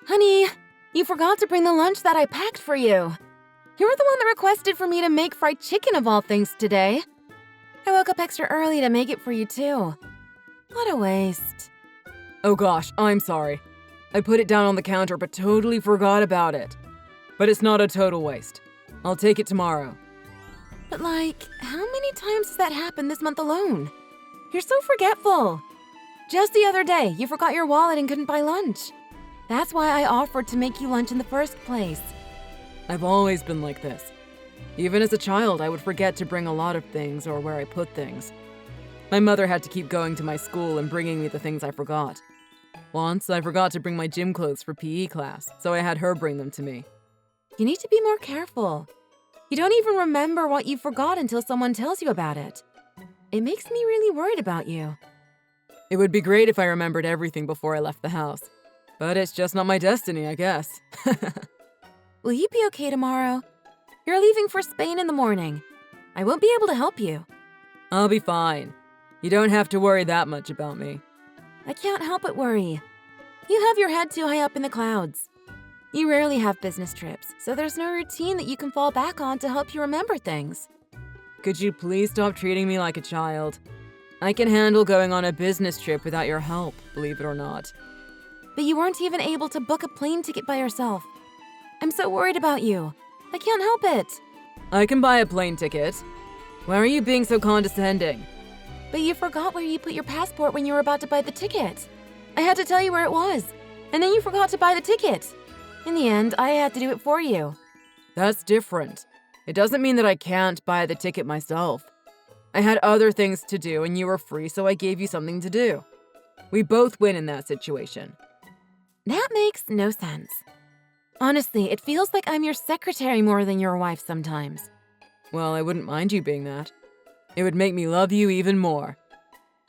Honey, you forgot to bring the lunch that I packed for you. You were the one that requested for me to make fried chicken of all things today. I woke up extra early to make it for you too. What a waste. Oh gosh, I'm sorry. I put it down on the counter but totally forgot about it. But it's not a total waste. I'll take it tomorrow. But how many times has that happened this month alone? You're so forgetful. Just the other day, you forgot your wallet and couldn't buy lunch. That's why I offered to make you lunch in the first place. I've always been like this. Even as a child, I would forget to bring a lot of things or where I put things. My mother had to keep going to my school and bringing me the things I forgot. Once, I forgot to bring my gym clothes for PE class, so I had her bring them to me. You need to be more careful. You don't even remember what you forgot until someone tells you about it. It makes me really worried about you. It would be great if I remembered everything before I left the house. But it's just not my destiny, I guess. Will you be okay tomorrow? You're leaving for Spain in the morning. I won't be able to help you. I'll be fine. You don't have to worry that much about me. I can't help but worry. You have your head too high up in the clouds. You rarely have business trips, so there's no routine that you can fall back on to help you remember things. Could you please stop treating me like a child? I can handle going on a business trip without your help, believe it or not. But you weren't even able to book a plane ticket by yourself. I'm so worried about you. I can't help it. I can buy a plane ticket. Why are you being so condescending? But you forgot where you put your passport when you were about to buy the ticket. I had to tell you where it was, and then you forgot to buy the ticket. In the end, I had to do it for you. That's different. It doesn't mean that I can't buy the ticket myself. I had other things to do and you were free, so I gave you something to do. We both win in that situation. That makes no sense. Honestly, it feels like I'm your secretary more than your wife sometimes. Well, I wouldn't mind you being that. It would make me love you even more.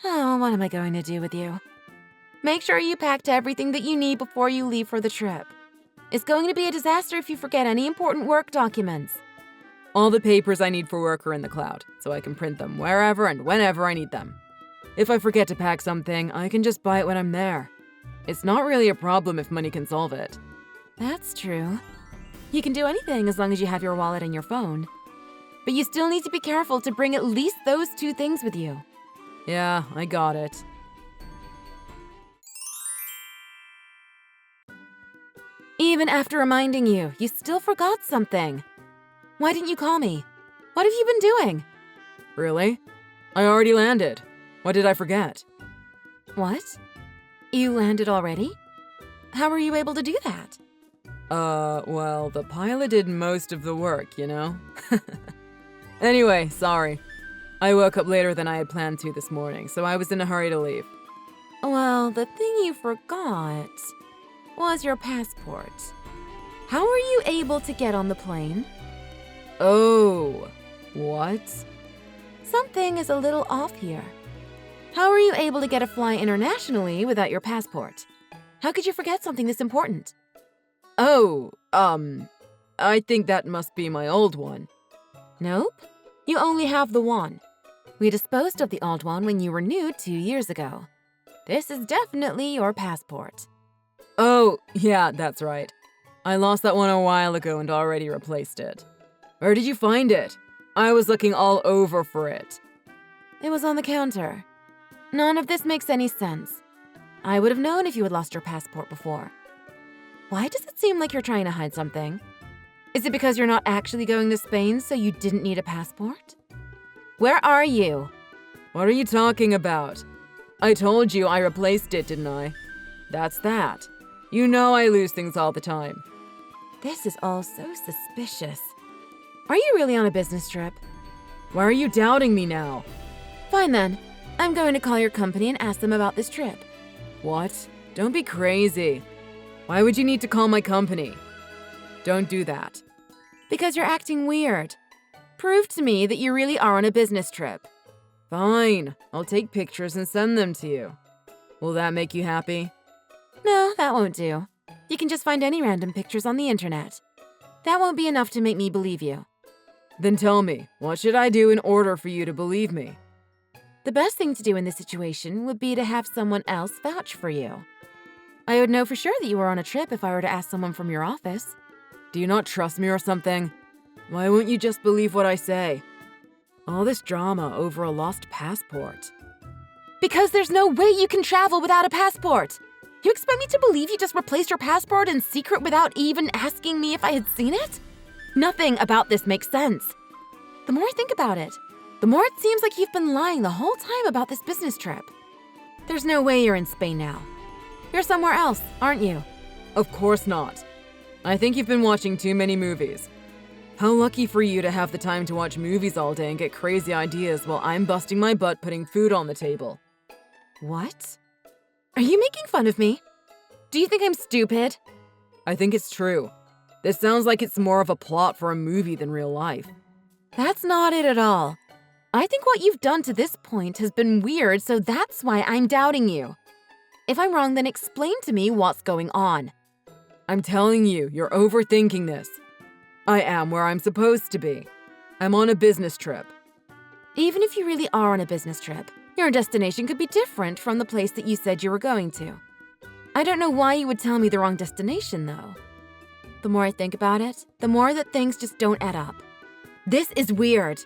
Oh, what am I going to do with you? Make sure you packed everything that you need before you leave for the trip. It's going to be a disaster if you forget any important work documents. All the papers I need for work are in the cloud, so I can print them wherever and whenever I need them. If I forget to pack something, I can just buy it when I'm there. It's not really a problem if money can solve it. That's true. You can do anything as long as you have your wallet and your phone. But you still need to be careful to bring at least those two things with you. Yeah, I got it. Even after reminding you, you still forgot something. Why didn't you call me? What have you been doing? Really? I already landed. What did I forget? What? You landed already? How were you able to do that? Well, the pilot did most of the work, you know? Anyway, sorry. I woke up later than I had planned to this morning, so I was in a hurry to leave. Well, the thing you forgot was your passport. How were you able to get on the plane? Oh, what? Something is a little off here. How were you able to get a flight internationally without your passport? How could you forget something this important? Oh, I think that must be my old one. Nope. You only have the one. We disposed of the old one when you were new 2 years ago. This is definitely your passport. Oh, yeah, that's right. I lost that one a while ago and already replaced it. Where did you find it? I was looking all over for it. It was on the counter. None of this makes any sense. I would have known if you had lost your passport before. Why does it seem like you're trying to hide something? Is it because you're not actually going to Spain, so you didn't need a passport? Where are you? What are you talking about? I told you I replaced it, didn't I? That's that. You know I lose things all the time. This is all so suspicious. Are you really on a business trip? Why are you doubting me now? Fine then. I'm going to call your company and ask them about this trip. What? Don't be crazy. Why would you need to call my company? Don't do that. Because you're acting weird. Prove to me that you really are on a business trip. Fine. I'll take pictures and send them to you. Will that make you happy? No, that won't do. You can just find any random pictures on the internet. That won't be enough to make me believe you. Then tell me, what should I do in order for you to believe me? The best thing to do in this situation would be to have someone else vouch for you. I would know for sure that you were on a trip if I were to ask someone from your office. Do you not trust me or something? Why won't you just believe what I say? All this drama over a lost passport. Because there's no way you can travel without a passport. You expect me to believe you just replaced your passport in secret without even asking me if I had seen it? Nothing about this makes sense. The more I think about it, the more it seems like you've been lying the whole time about this business trip. There's no way you're in Spain now. You're somewhere else, aren't you? Of course not. I think you've been watching too many movies. How lucky for you to have the time to watch movies all day and get crazy ideas while I'm busting my butt putting food on the table. What? Are you making fun of me? Do you think I'm stupid? I think it's true. This sounds like it's more of a plot for a movie than real life. That's not it at all. I think what you've done to this point has been weird, so that's why I'm doubting you. If I'm wrong, then explain to me what's going on. I'm telling you, you're overthinking this. I am where I'm supposed to be. I'm on a business trip. Even if you really are on a business trip, your destination could be different from the place that you said you were going to. I don't know why you would tell me the wrong destination, though. The more I think about it, the more that things just don't add up. This is weird.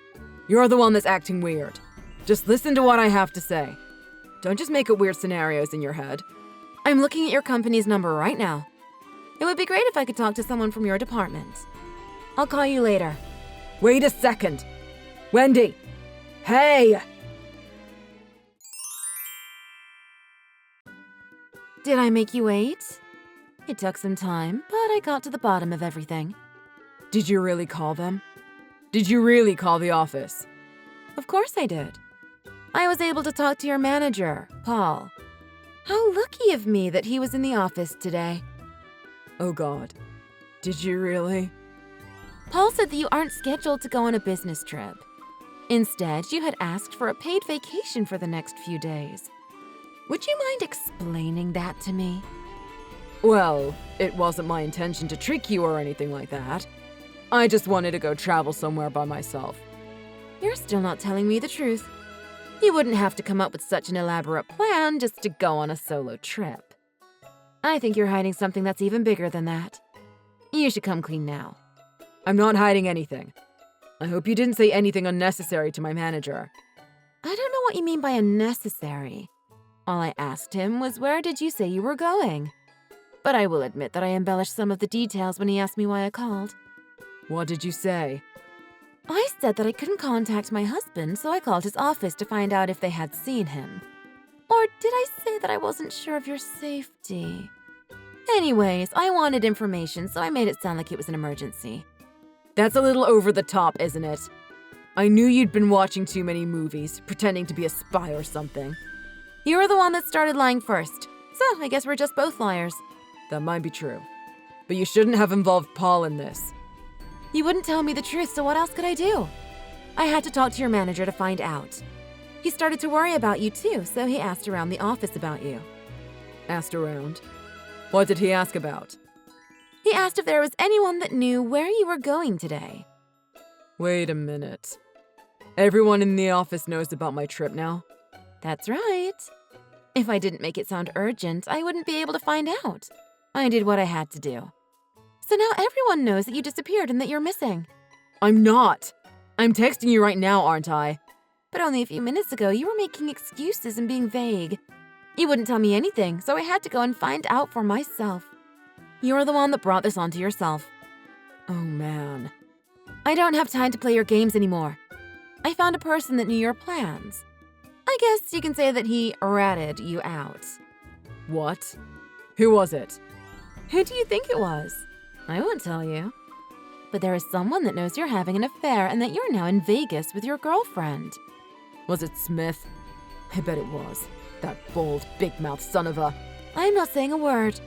You're the one that's acting weird. Just listen to what I have to say. Don't just make up weird scenarios in your head. I'm looking at your company's number right now. It would be great if I could talk to someone from your department. I'll call you later. Wait a second. Wendy! Hey! Did I make you wait? It took some time, but I got to the bottom of everything. Did you really call them? Did you really call the office? Of course I did. I was able to talk to your manager, Paul. How lucky of me that he was in the office today. Oh God. Did you really? Paul said that you aren't scheduled to go on a business trip. Instead, you had asked for a paid vacation for the next few days. Would you mind explaining that to me? Well, it wasn't my intention to trick you or anything like that. I just wanted to go travel somewhere by myself. You're still not telling me the truth. You wouldn't have to come up with such an elaborate plan just to go on a solo trip. I think you're hiding something that's even bigger than that. You should come clean now. I'm not hiding anything. I hope you didn't say anything unnecessary to my manager. I don't know what you mean by unnecessary. All I asked him was, where did you say you were going? But I will admit that I embellished some of the details when he asked me why I called. What did you say? I said that I couldn't contact my husband, so I called his office to find out if they had seen him. Or did I say that I wasn't sure of your safety? Anyways, I wanted information, so I made it sound like it was an emergency. That's a little over the top, isn't it? I knew you'd been watching too many movies, pretending to be a spy or something. You were the one that started lying first, so I guess we're just both liars. That might be true. But you shouldn't have involved Paul in this. You wouldn't tell me the truth, so what else could I do? I had to talk to your manager to find out. He started to worry about you too, so he asked around the office about you. Asked around? What did he ask about? He asked if there was anyone that knew where you were going today. Wait a minute. Everyone in the office knows about my trip now? That's right. If I didn't make it sound urgent, I wouldn't be able to find out. I did what I had to do. So now everyone knows that you disappeared and that you're missing. I'm not. I'm texting you right now, aren't I? But only a few minutes ago, you were making excuses and being vague. You wouldn't tell me anything, so I had to go and find out for myself. You're the one that brought this onto yourself. Oh, man. I don't have time to play your games anymore. I found a person that knew your plans. I guess you can say that he ratted you out. What? Who was it? Who do you think it was? I won't tell you. But there is someone that knows you're having an affair and that you're now in Vegas with your girlfriend. Was it Smith? I bet it was. That bold, big-mouthed son of a... I'm not saying a word.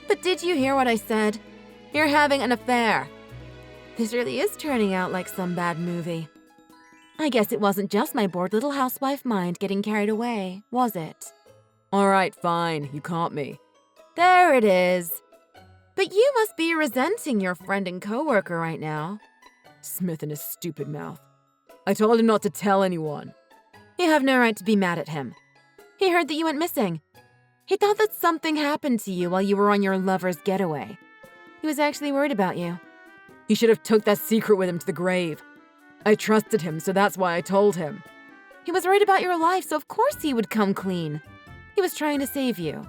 But did you hear what I said? You're having an affair. This really is turning out like some bad movie. I guess it wasn't just my bored little housewife mind getting carried away, was it? All right, fine. You caught me. There it is. But you must be resenting your friend and coworker right now. Smith and his stupid mouth. I told him not to tell anyone. You have no right to be mad at him. He heard that you went missing. He thought that something happened to you while you were on your lover's getaway. He was actually worried about you. He should have took that secret with him to the grave. I trusted him, so that's why I told him. He was worried about your life, so of course he would come clean. He was trying to save you.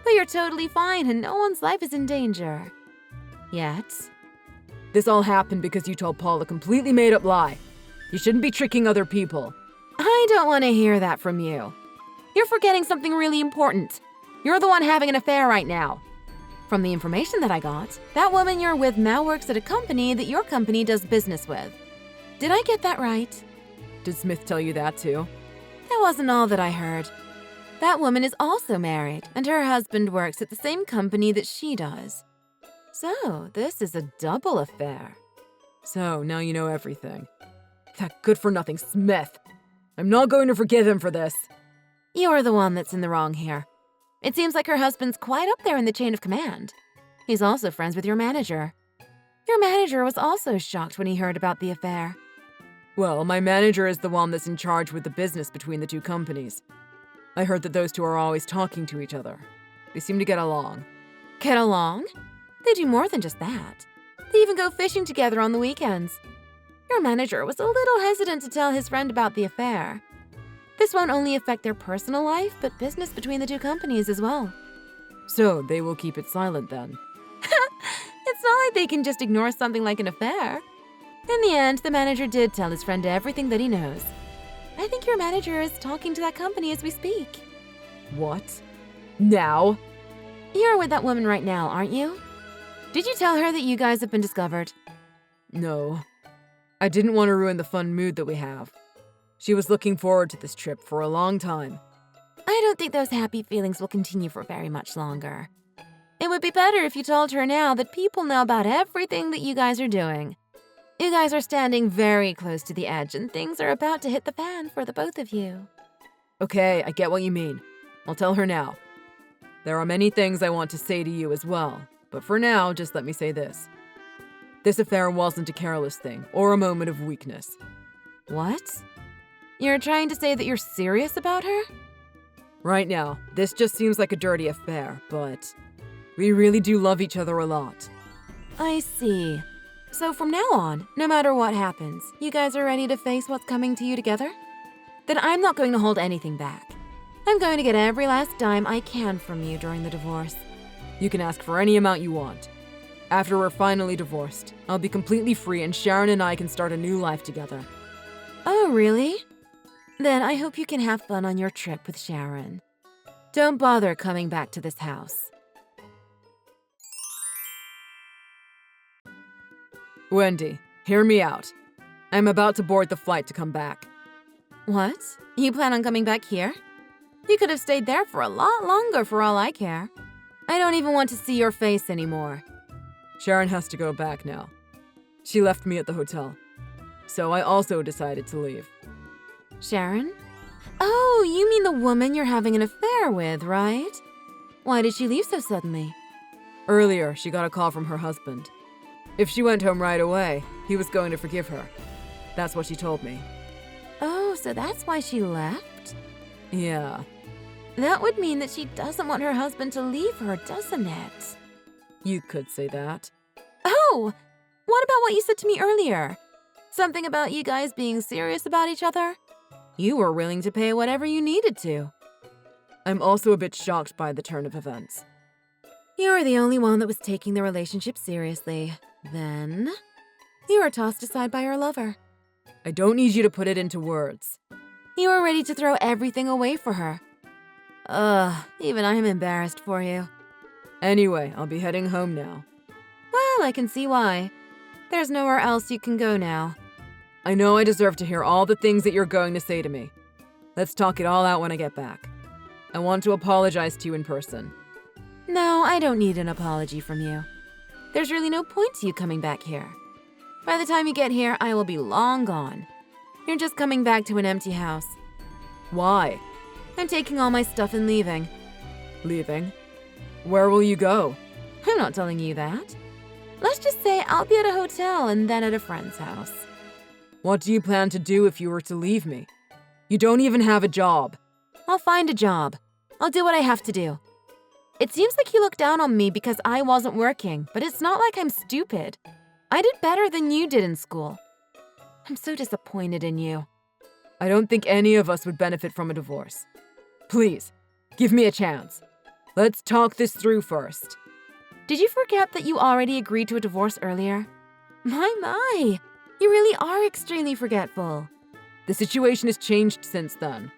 But you're totally fine and no one's life is in danger. Yet. This all happened because you told Paul a completely made-up lie. You shouldn't be tricking other people. I don't want to hear that from you. You're forgetting something really important. You're the one having an affair right now. From the information that I got, that woman you're with now works at a company that your company does business with. Did I get that right? Did Smith tell you that too? That wasn't all that I heard. That woman is also married, and her husband works at the same company that she does. So, this is a double affair. So, now you know everything. That good-for-nothing Smith. I'm not going to forgive him for this. You're the one that's in the wrong here. It seems like her husband's quite up there in the chain of command. He's also friends with your manager. Your manager was also shocked when he heard about the affair. Well, my manager is the one that's in charge with the business between the two companies. I heard that those two are always talking to each other. They seem to get along. Get along? They do more than just that. They even go fishing together on the weekends. Your manager was a little hesitant to tell his friend about the affair. This won't only affect their personal life, but business between the two companies as well. So, they will keep it silent then? It's not like they can just ignore something like an affair. In the end, the manager did tell his friend everything that he knows. I think your manager is talking to that company as we speak. What? Now? You're with that woman right now, aren't you? Did you tell her that you guys have been discovered? No. I didn't want to ruin the fun mood that we have. She was looking forward to this trip for a long time. I don't think those happy feelings will continue for very much longer. It would be better if you told her now that people know about everything that you guys are doing. You guys are standing very close to the edge and things are about to hit the fan for the both of you. Okay, I get what you mean. I'll tell her now. There are many things I want to say to you as well, but for now, just let me say this. This affair wasn't a careless thing or a moment of weakness. What? You're trying to say that you're serious about her? Right now, this just seems like a dirty affair, but we really do love each other a lot. I see. So from now on, no matter what happens, you guys are ready to face what's coming to you together? Then I'm not going to hold anything back. I'm going to get every last dime I can from you during the divorce. You can ask for any amount you want. After we're finally divorced, I'll be completely free and Sharon and I can start a new life together. Oh, really? Then I hope you can have fun on your trip with Sharon. Don't bother coming back to this house. Wendy, hear me out. I'm about to board the flight to come back. What? You plan on coming back here? You could have stayed there for a lot longer for all I care. I don't even want to see your face anymore. Sharon has to go back now. She left me at the hotel. So I also decided to leave. Sharon? Oh, you mean the woman you're having an affair with, right? Why did she leave so suddenly? Earlier, she got a call from her husband. If she went home right away, he was going to forgive her. That's what she told me. Oh, so that's why she left? Yeah. That would mean that she doesn't want her husband to leave her, doesn't it? You could say that. Oh! What about what you said to me earlier? Something about you guys being serious about each other? You were willing to pay whatever you needed to. I'm also a bit shocked by the turn of events. You were the only one that was taking the relationship seriously. Then, you were tossed aside by your lover. I don't need you to put it into words. You were ready to throw everything away for her. Even I'm embarrassed for you. Anyway, I'll be heading home now. Well, I can see why. There's nowhere else you can go now. I know I deserve to hear all the things that you're going to say to me. Let's talk it all out when I get back. I want to apologize to you in person. No, I don't need an apology from you. There's really no point to you coming back here. By the time you get here, I will be long gone. You're just coming back to an empty house. Why? I'm taking all my stuff and leaving. Leaving? Where will you go? I'm not telling you that. Let's just say I'll be at a hotel and then at a friend's house. What do you plan to do if you were to leave me? You don't even have a job. I'll find a job. I'll do what I have to do. It seems like you look down on me because I wasn't working, but it's not like I'm stupid. I did better than you did in school. I'm so disappointed in you. I don't think any of us would benefit from a divorce. Please, give me a chance. Let's talk this through first. Did you forget that you already agreed to a divorce earlier? My, you really are extremely forgetful. The situation has changed since then.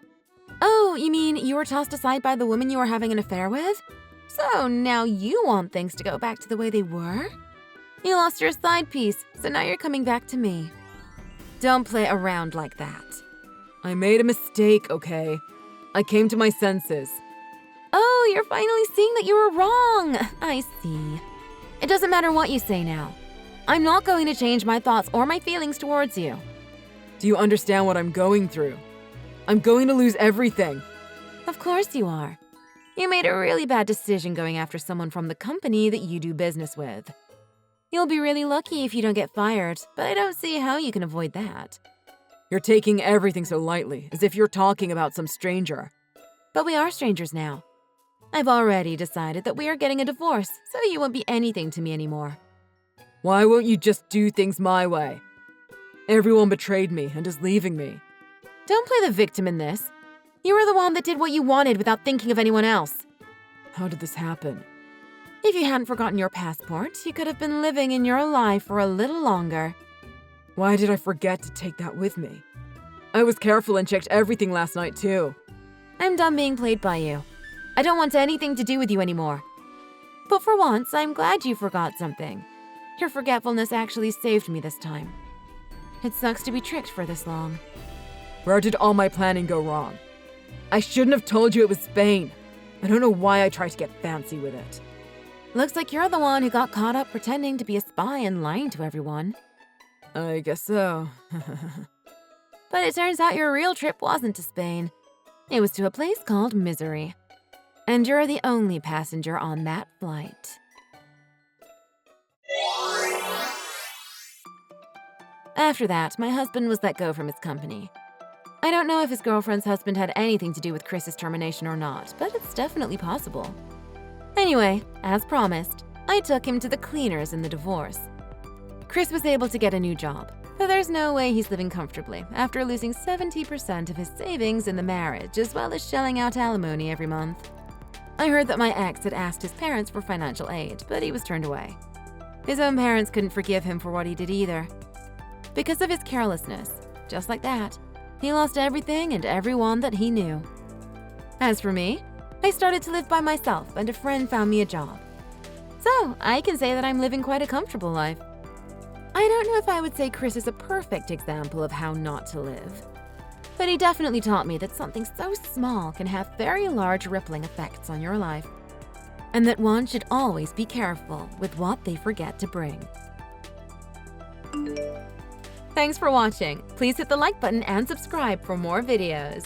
Oh, you mean you were tossed aside by the woman you were having an affair with? So now you want things to go back to the way they were? You lost your side piece, so now you're coming back to me. Don't play around like that. I made a mistake, okay? I came to my senses. Oh, you're finally seeing that you were wrong. I see. It doesn't matter what you say now. I'm not going to change my thoughts or my feelings towards you. Do you understand what I'm going through? I'm going to lose everything. Of course you are. You made a really bad decision going after someone from the company that you do business with. You'll be really lucky if you don't get fired, but I don't see how you can avoid that. You're taking everything so lightly, as if you're talking about some stranger. But we are strangers now. I've already decided that we are getting a divorce, so you won't be anything to me anymore. Why won't you just do things my way? Everyone betrayed me and is leaving me. Don't play the victim in this. You were the one that did what you wanted without thinking of anyone else. How did this happen? If you hadn't forgotten your passport, you could have been living in your life for a little longer. Why did I forget to take that with me? I was careful and checked everything last night too. I'm done being played by you. I don't want anything to do with you anymore. But for once, I'm glad you forgot something. Your forgetfulness actually saved me this time. It sucks to be tricked for this long. Where did all my planning go wrong? I shouldn't have told you it was Spain. I don't know why I tried to get fancy with it. Looks like you're the one who got caught up pretending to be a spy and lying to everyone. I guess so. But it turns out your real trip wasn't to Spain. It was to a place called Misery. And you're the only passenger on that flight. After that, my husband was let go from his company. I don't know if his girlfriend's husband had anything to do with Chris's termination or not, but it's definitely possible. Anyway, as promised, I took him to the cleaners in the divorce. Chris was able to get a new job, but there's no way he's living comfortably after losing 70% of his savings in the marriage, as well as shelling out alimony every month. I heard that my ex had asked his parents for financial aid, but he was turned away. His own parents couldn't forgive him for what he did either. Because of his carelessness, just like that, he lost everything and everyone that he knew. As for me, I started to live by myself and a friend found me a job. So I can say that I'm living quite a comfortable life. I don't know if I would say Chris is a perfect example of how not to live. But he definitely taught me that something so small can have very large rippling effects on your life. And that one should always be careful with what they forget to bring. Thanks for watching. Please hit the like button and subscribe for more videos.